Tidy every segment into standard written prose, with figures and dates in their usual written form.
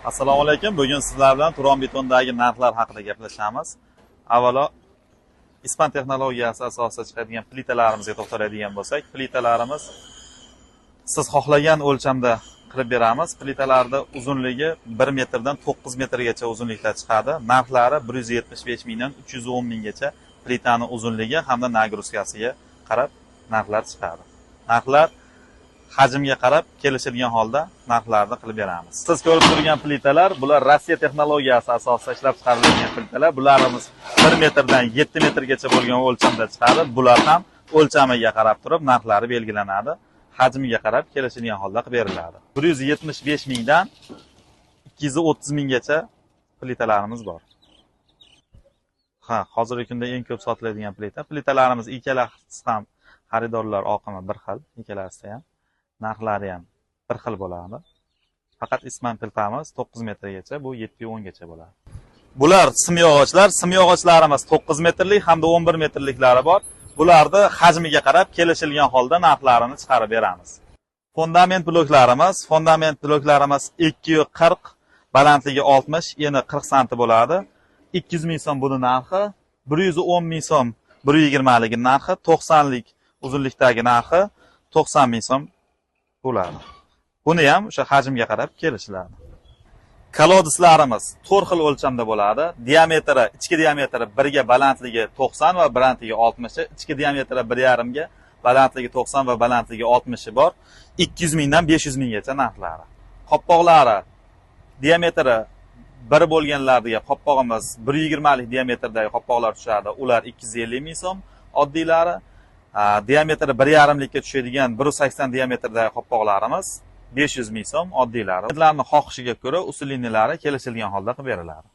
Assalomu alaykum. Bugun sizlar bilan Turon betondagi narxlar haqida gaplashamiz. Avvalo ispan texnologiyasi asosida chiqadigan plitalarimizga to'xtaladigan bo'lsak, plitalarimiz siz xohlagan o'lchamda qilib beramiz. Plitalarda uzunligi 1 metrdan 9 metrgacha uzunlikda chiqadi. Narxlari 175 mingdan 310 minggacha plitani uzunligi hamda nagruzkasiga qarab narxlar chiqadi. Narxlar hajmga qarab kelishilgan holda narxlarni qilib beramiz. Siz ko'rib turgan plitalar, bular Rossiya texnologiyasi asosida ishlab chiqarilgan plitalar. Bularimiz 1 metrdan 7 metrgacha bo'lgan o'lchamda chiqadi. Bular ham o'lchamiga qarab turib narxlari belgilanadi. Hajmiga qarab kelishilgan holda qilib beriladi. 175 mingdan 230 minggacha plitalarimiz bor. Hozirgi kunda eng ko'p sotiladigan plitalarimiz ikkalasi ham xaridorlar oqimi bir xil, ikkalasida ham. Narxlari ham bir xil bo'ladi. Faqat ispan plitamiz 9 metrgacha, bu 710 gacha bo'ladi. Bular simyog'ochlar. Simyog'ochlarimiz 9 metrlik hamda 11 metrliklari bor. Bularni hajmiga qarab kelishilgan holda narxlarini chiqarib beramiz. Fundament bloklarimiz 240, balandligi 60, eni 40 sm bo'ladi. 200 ming so'm buni narxi, 110 ming so'm 120 ligi narxi, 90 lik uzunlikdagi narxi 90 ming so'm bo'ladi. Buni ham o'sha hajmga qarab kelishiladi. Kolodislarimiz 4 xil o'lchamda bo'ladi. Diametri, ichki diametri 1 ga, balandligi 90 va balandligi 60, ichki diametri 1,5 ga, balandligi 90 va balandligi 60 bor. 200 mingdan 500 minggacha narxlari. Qopqoqlari diametri 1 bo'lganlarga qopqog'imiz 120 lik diametrdagi qopqoqlar tushadi. Ular 250 ming so'm, oddiylari diametri 1,5 likka tushadigan 180 diametrdagi qopqoqlarimiz 500 ming so'm, oddiylari. Ularning xohishiga ko'ra usulinilari kelishilgan holda qilib beriladi.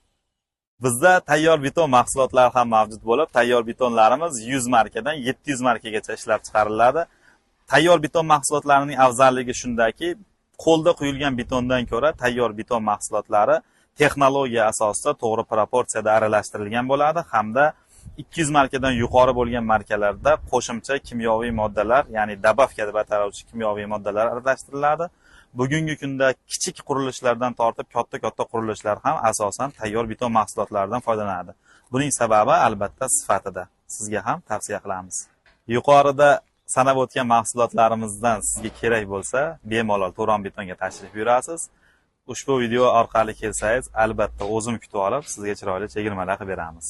Bizda tayyor beton mahsulotlari ham mavjud bo'lib, tayyor betonlarimiz 100 markadan 700 markagacha ishlab chiqariladi. Tayyor beton mahsulotlarining afzalligi shundaki, qo'lda quyilgan betondan ko'ra tayyor beton mahsulotlari texnologiya asosida to'g'ri proporsiyada aralashtirilgan bo'ladi hamda 200 markadan yuqori bo'lgan markalarda qo'shimcha kimyoviy moddalar, ya'ni dabavka deb ataluvchi kimyoviy moddalar aralashtiriladi. Bugungi kunda kichik qurilishlardan tortib katta qurilishlar ham asosan tayyor beton mahsulotlaridan foydalanadi. Buning sababi albatta sifatida. Sizga ham tavsiya qilamiz. Yuqorida sanab o'tgan mahsulotlarimizdan sizga kerak bo'lsa, bemalol Turon betonga tashrif buyurasiz. Ushbu video orqali kelsangiz, albatta o'zim kutib olib, sizga chiroyli chegirmalar qilib beramiz.